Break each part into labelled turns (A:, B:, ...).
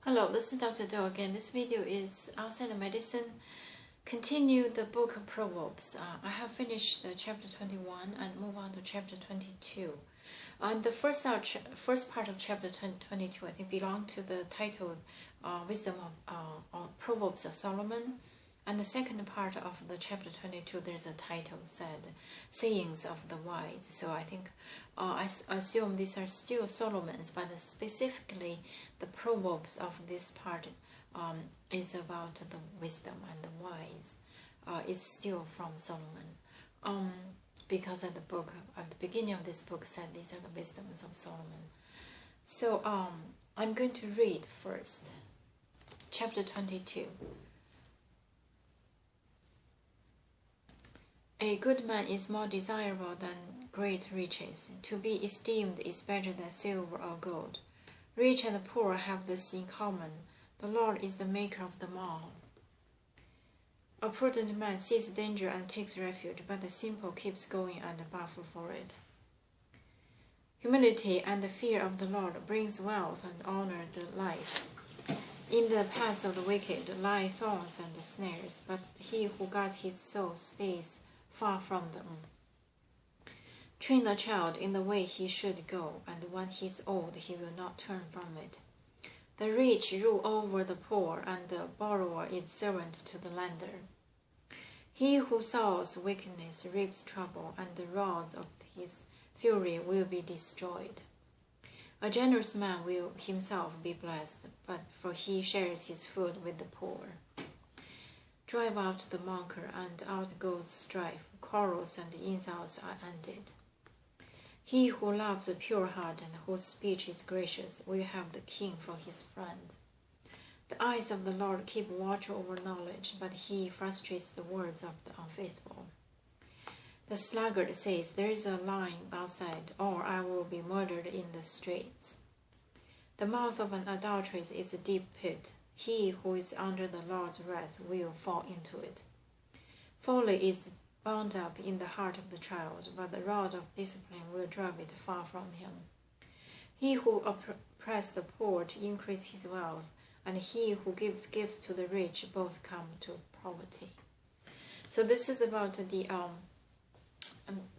A: Hello, this is Dr. Do again. This video is outside of medicine. Continue the book of Proverbs. I have finished chapter 21 and move on to chapter 22. And the first part of chapter 22, I think, belonged to the title Wisdom of Proverbs of Solomon. And the second part of the chapter 22, there's a title said Sayings of the Wise. So I think I assume these are still Solomon's, but specifically the Proverbs of this part is about the wisdom and the wise. It's still from Solomon. Because at the beginning of this book said these are the wisdoms of Solomon. So I'm going to read first chapter 22. A good man is more desirable than great riches. To be esteemed is better than silver or gold. Rich and poor have this in common. The Lord is the maker of them all. A prudent man sees danger and takes refuge, but the simple keeps going and baffles for it. Humility and the fear of the Lord brings wealth and honor to life. In the paths of the wicked lie thorns and snares, but he who guards his soul stays far from them. Train a child in the way he should go, and when he is old he will not turn from it. The rich rule over the poor, and the borrower is servant to the lender. He who sows wickedness reaps trouble, and the rod of his fury will be destroyed. A generous man will himself be blessed, for he shares his food with the poor. Drive out the mocker, and out goes strife. Quarrels and insults are ended. He who loves a pure heart and whose speech is gracious will have the king for his friend. The eyes of the Lord keep watch over knowledge, but he frustrates the words of the unfaithful. The sluggard says, "There is a lion outside, or I will be murdered in the streets." The mouth of an adulteress is a deep pit. He who is under the Lord's wrath will fall into it. Folly is bound up in the heart of the child, but the rod of discipline will drive it far from him. He who oppresses the poor to increase his wealth, and he who gives gifts to the rich both come to poverty. So this is about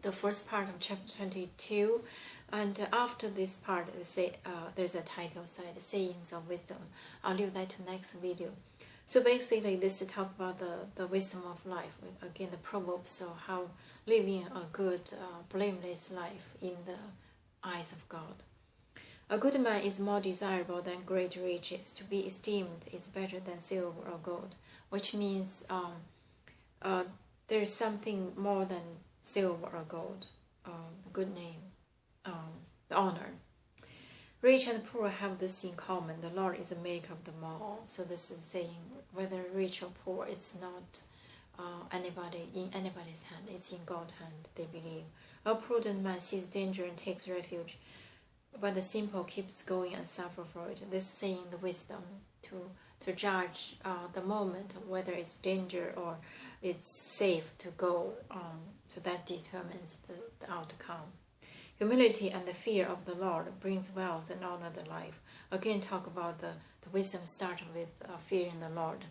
A: the first part of chapter 22. And after this part, there's a title said Sayings of Wisdom. I'll leave that to next video. So basically, this is talk about the wisdom of life. Again, the Proverbs, so how living a good, blameless life in the eyes of God. A good man is more desirable than great riches. To be esteemed is better than silver or gold, which means there's something more than silver or gold, the good name. The honor. Rich and poor have this in common. The Lord is the maker of them all. So this is saying whether rich or poor, it's not in anybody's hand. It's in God's hand, they believe. A prudent man sees danger and takes refuge, but the simple keeps going and suffer for it. This is saying the wisdom to judge the moment, whether it's danger or it's safe to go. So that determines the outcome. Humility and the fear of the Lord brings wealth and honor to life. Again, talk about the wisdom starting with fearing the Lord.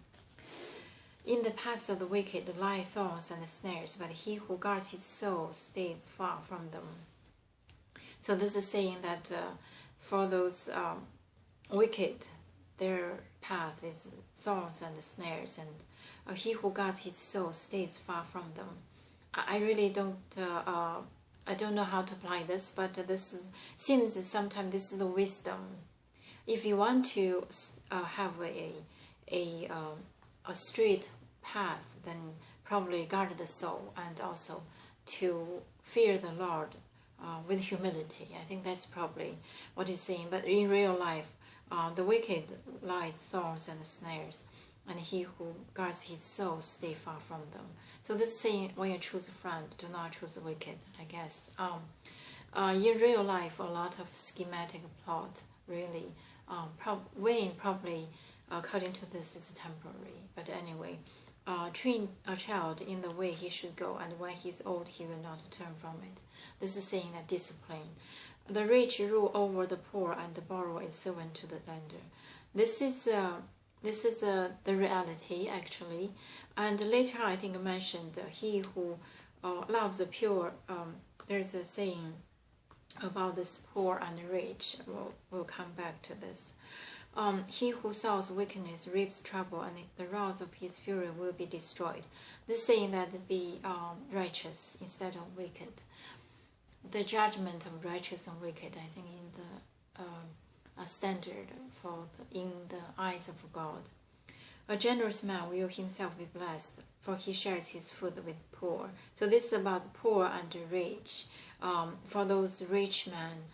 A: In the paths of the wicked lie thorns and snares, but he who guards his soul stays far from them. So this is saying that for those wicked, their path is thorns and snares, and he who guards his soul stays far from them. I really don't know how to apply this, but this seems sometimes this is the wisdom. If you want to have a straight path, then probably guard the soul and also to fear the Lord with humility. I think that's probably what he's saying. But in real life, the wicked lies thorns and snares, and he who guards his soul stay far from them. So this is saying when you choose a friend, do not choose the wicked, I guess. In real life, a lot of schematic plot, really. Wayne probably, according to this, is temporary. But anyway, train a child in the way he should go, and when he's old, he will not turn from it. This is saying that discipline. The rich rule over the poor, and the borrower is servant to the lender. This is the reality actually. And later I think I mentioned he who loves the pure. There's a saying about this poor and rich. We'll come back to this. He who sows wickedness reaps trouble, and the wrath of his fury will be destroyed. This saying that be righteous instead of wicked. The judgment of righteous and wicked, I think, in the a standard in the eyes of God. A generous man will himself be blessed, for he shares his food with poor. So this is about poor and rich. For those rich men,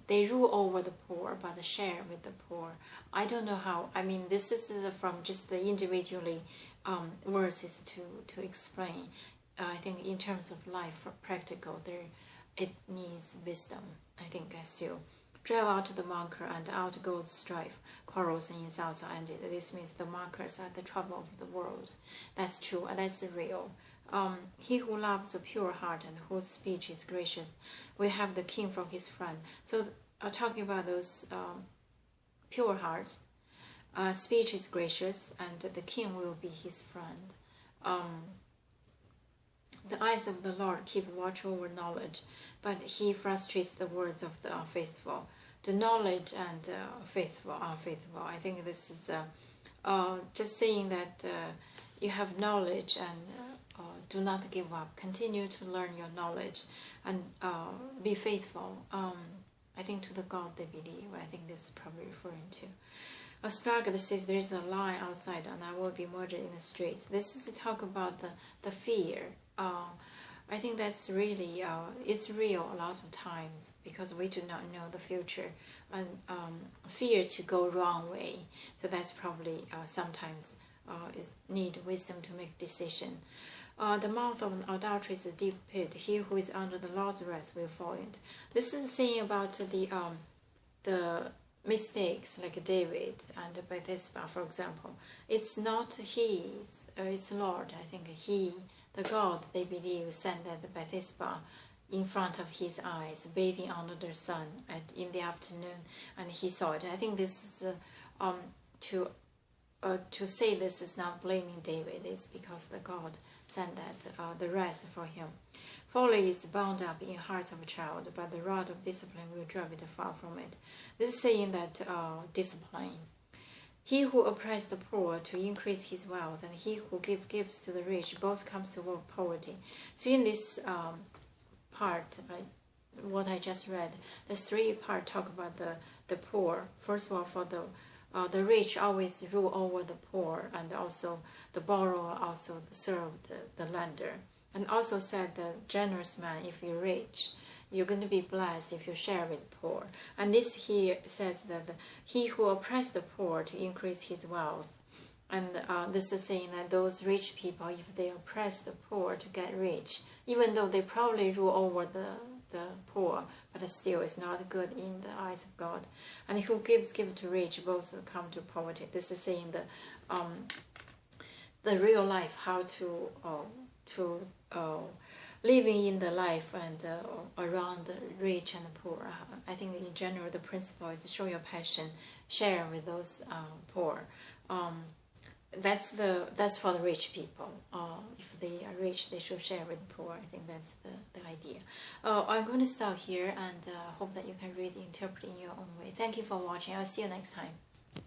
A: they rule over the poor, but they share with the poor. I don't know how. I mean, this is from just the individually verses to explain. I think in terms of life, practical, it needs wisdom. I think I still. Drive out the mocker, and out goes strife. Quarrels and insults are ended. This means the mockers are the trouble of the world. That's true, and that's real. He who loves a pure heart and whose speech is gracious will have the king for his friend. So, talking about those pure hearts, speech is gracious, and the king will be his friend. The eyes of the Lord keep watch over knowledge, but he frustrates the words of the unfaithful. The knowledge and faithful, unfaithful. I think this is just saying that you have knowledge and do not give up. Continue to learn your knowledge and be faithful. I think to the God they believe. I think this is probably referring to. A sluggard says there is a lion outside and I will be murdered in the streets. This is to talk about the fear. I think that's really, it's real a lot of times because we do not know the future and fear to go wrong way. So that's probably sometimes is need wisdom to make decision. The mouth of an adultery is a deep pit. He who is under the Lord's wrath will fall into. This is saying about the mistakes like David and Bathsheba, for example. It's not his, it's Lord. I think the God they believe sent that Bathsheba in front of his eyes, bathing under the sun in the afternoon, and he saw it. I think this is to say this is not blaming David. It's because the God sent that the wrath for him. Folly is bound up in hearts of a child, but the rod of discipline will drive it far from it. This is saying that discipline. He who oppresses the poor to increase his wealth, and he who gives gifts to the rich, both comes to work poverty. So in this part, what I just read, the three part talk about the poor. First of all, for the rich always rule over the poor, and also the borrower also serve the lender. And also said the generous man, if you're rich, you're going to be blessed if you share with the poor. And this here says that he who oppresses the poor to increase his wealth. And this is saying that those rich people, if they oppress the poor to get rich, even though they probably rule over the poor, but still it's not good in the eyes of God. And who gives to rich, both come to poverty. This is saying the real life, how to living in the life and around the rich and poor. I think in general the principle is show your passion, share with those poor. That's for the rich people. If they are rich, they should share with the poor. I think that's the idea. I'm going to stop here and hope that you can read, interpret in your own way. Thank you for watching. I'll see you next time.